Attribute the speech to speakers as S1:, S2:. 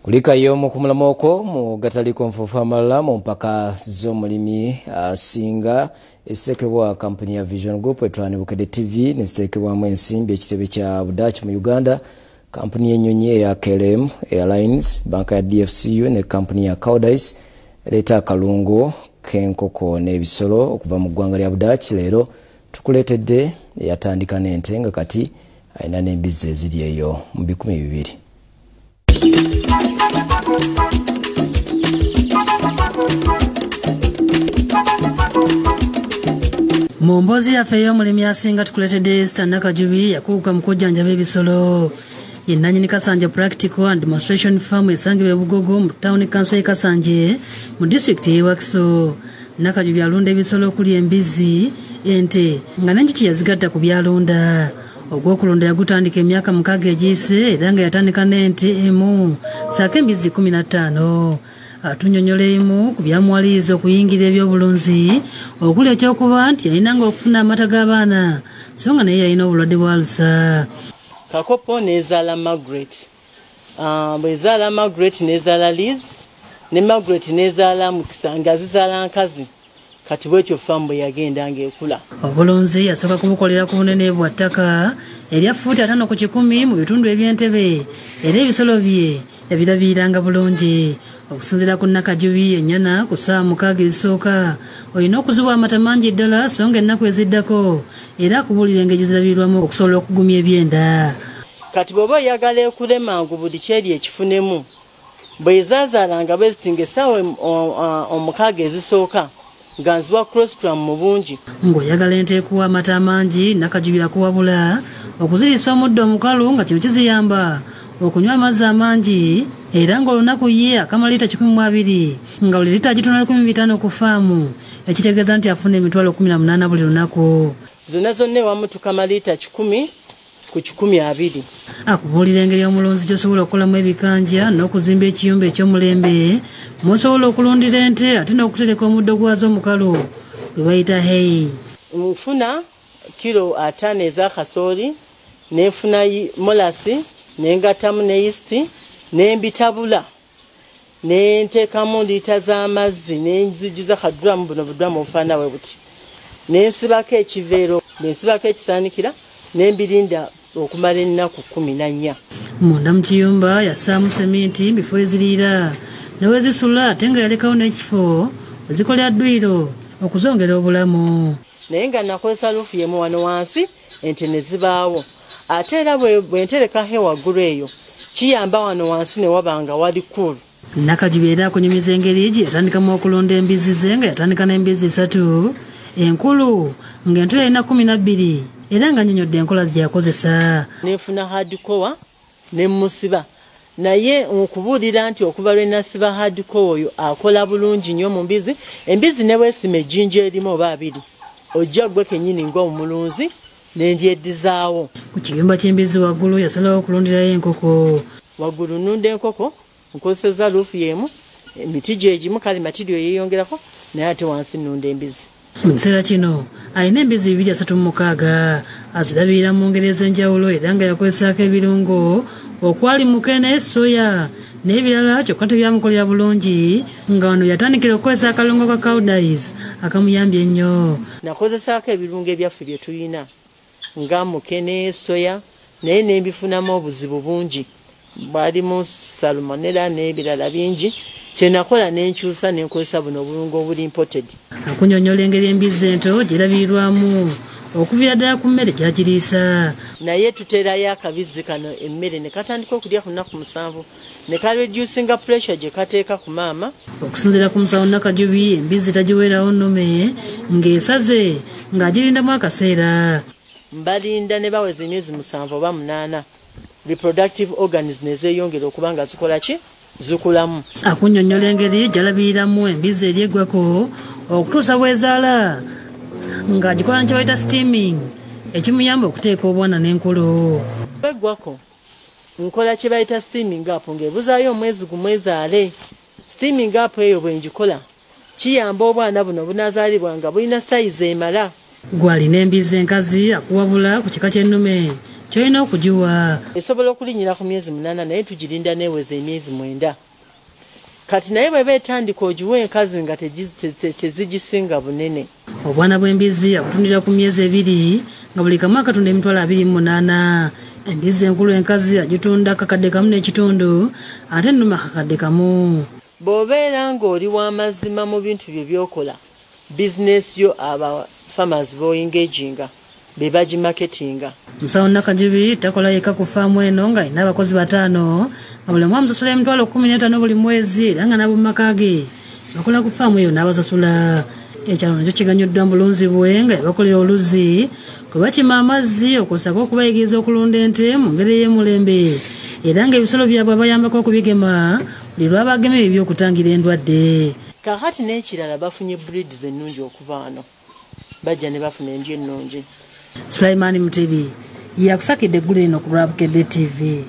S1: Kulika yomu kumulamoko mu gataliko nfufu amalala mu mpaka z'omulimi asinga ezitekebwa kampuni ya Vision Group etwani Bukedde TV nezitekebwamu ensimbi ekitebe kya Budaaki mu Uganda, kampuni y'ennyonyi eya KLM Airlines, banka ya DFCU ne kampuni ya Cowdice leeta akalungo k'enkoko n'ebisolo okuva mu ggwanga lya Budaaki. Leero tukuleetedde eyatandika n'ente nga kati ayina n'embizzi eziri eyo mu 200.
S2: Mu mboozi yaffe ey'omulimi asinga tukuleetedde Nakajjubi yakuuka mu kujjanjaba ebisolo. Ye nnannyini Kasanje Practical and Demonstration Farm esangibwa Bugogo mu Town Council y'e Kasanje mu district y'e Wakiso. Nakajjubi alunda ebisolo okuli embizzi, ente nga n'enjuki yazigatta ku byalunda. Ogw'okulunda yagutandika emyaka 6 egiyise era nga yatandika n'ente emu saako embizzi 15. Atunnyonnyola emu ku byamuwaliriza okuyingira eby'obulunzi okuli ekyokuba nti yalinanga okufuna amata g'abaana so nga naye yalina obulwadde bwa alusa.
S3: Kakopo nezaala Margaret. Bwezaala Margaret nezaala Liz ne Margaret nezaala Mukisa nga zizaala nkazi. Kati bwekyo famu bwe yagenda ng'ekula.
S2: Obulunzi yasooka kubukolera ku bunene bwa ttaka erya fuuti 5 ku 10 mu bitundu eby'Entebbe era ebisolo bye yabirabiranga bulungi. Okusinziira ku Nakajjubi ennyana ku ssaawa 6 ezisooka olina okuzibwa amata mangi ddala so nga ennaku eziddako era akubuulira engeri zirabirwamu okusobola okugumya ebyenda.
S3: Kati bw'oba oyagala ekule mangu buli kyeri ekifunemu bw'ezaazaalanga bwezitinga essaawa 6 ezisooka nga nziwa colostrum mu bungi.
S2: Ng'oyagala ente ekuwa amata amangi Nakajjubi yakuwabula okuzirisa omuddo omukalu nga kino kiziyamba okunywa amazzi amangi era ng'olunaku ye akamala lita 12 nga buli lita agitunda 15 ku faamu ekitegeeza nti afuna emitwalo 18 buli lunaku.
S3: Zonna zonna ewamu tukamala lita 10 ku 20.
S2: Akubuulira engeri omulunzi gy'osobola okukolamu ebikanja n'okuzimba ekiyumba eky'omulembe mw'osobola okulundira ente ate n'okutereka omuddo gwazo omukalu gwe bayita hay.
S3: Nfuna kilo 5 eza kasooli nefuna molasi nengattamu ne yisti nembitabula nenteekamu liita z'amazzi nenzijjuza kadulamu buno budulamu obufaana bwe buti nensibako ekiveero nensibako ekisaanikira nembirinda okumala ennaku 14.
S2: Munda mu kiyumba yassaamu seminti bifo eziriira newezisula ate nga yalekawo n'ekifo wezikolera ddwiro okuzongera obulamu. Naye
S3: nga nakozesa luufu yemu wano wansi ente ne zibaawo ate era bwenterekaho waggulu eyo kiyamba wano wansi ne wabanga wali cool.
S2: Nakajjubi era akunyumiza engeri gye yatandikamu okulonda embizzi ze nga yatandika n'embizzi 3 enkulu ng'ente yalina 12 era nga nnyonnyodde enkola gyakozesa.
S3: Nefuna hardcore ne musiba naye nkubuulira nti okuva lwe nasiba hardcore oyo akola bulungi nnyo mu mbizi. Embizzi ne weesima ejjinja erimu oba 2 ojja gwe kennyini ng'omulunzi n'endyedizaawo.
S2: Ku kiyumba ky'embizzi waggulu yasalawo okulundirayo enkoko.
S3: Waggulu nnunda enkoko nkozeseza luufu yemu emiti gyegimu kale matirio yeeyongerako naye ate wansi nnunda embizzi.
S2: Mu kiseera kino alina embizzi 236 azirabirira mu ngeri ez'enjawulo era nga yakozesaako ebirungo okwali mukene, soya n'ebirala kyokka tebyamukolera bulungi nga wano yatandikira okukozesa akalungo ka Cowdice akamuyambye ennyo.
S3: Nakozesaako ebirungo ebyaffe bye tulina nga mukene, soya naye nembifunamu obuzibu bungi bwalimu salmonella n'ebirala bingi kyenakola nenkyusa nenkozesa buno obulungo obuli imported.
S2: Akunnyonnyola engeri embizzi ento gyerabirwamu okuviira ddala ku mmere gyagiriisa.
S3: Naye tuterayo akabizzi kano emmere ne katandika okulya ku nnaku 7 ne kareducinga pressure gye kateeka ku maama.
S2: Okusinziira ku musawo Nakajjubi embizzi tagiweerawo nnume ng'esaze ng'agirindamu akaseera.
S3: Mbalinda ne baweza emyezi 7 oba 8 reproductive organs nezeeyongera okuba nga zikola ki zikulamu.
S2: Akunnyonnyola engeri gy'alabiriramu embizzi eryeggwako okutuusa bwezaala ng'agikola nkye bayita steaming ekimuyamba okuteeka obwana n'enkulu.
S3: Eggwako nkola kye bayita steaming up ng'ebuzaayo omwezi gumu ezaale. Steaming up eyo bwe ngikola kiyamba obwana buno bunazaalibwa nga bulina sayizi emala.
S2: Gw'alina embizzi enkazi akuwabula ku kika ky'ennume kyolina okugiwa.
S3: Esobola okulinyira ku myezi 8 naye tugirinda neeweza emyezi 9. Kati naye bweba etandika ogiwa enkazi nga tezigisinga bunene.
S2: Obwana bw'embizzi abutundira ku myezi 2 nga buli kamu akatunda emitwalo 28. Embizzi enkulu enkazi agitunda akakadde kamu n'ekitundu ate ennuma akakadde kamu.
S3: Bw'obeera ng'oli w'amazima mu bintu bye byokola, bizinesi yo aba farmers boengaginga be bagimarketinga.
S2: Musawo Nakajubi takola yeka ku faamu eno nga ina abakozi 5 nga buli mwamu amusasula emitwalo 15 buli mwezi era nga nabo mumaka ge bakola ku faamu eyo n'abasasula. Ekyalo nakyo kiganyuddwa mbulunzi bwe nga bakolera oluzi kwe bakima amazzi okusaba okubayigiriza okulunda ente mu ngeri y'emulembe era nga ebisolo byabwe bayambako okubigema buli lwabagema ebyokutangira endwadde.
S3: Kakati n'ekirala bafunye breeds ennungi okuva wano bajja ne bafuna enju ennungi.
S2: Sulaiman Mutebi yakusakidde eggulu eno ku Bukedde TV.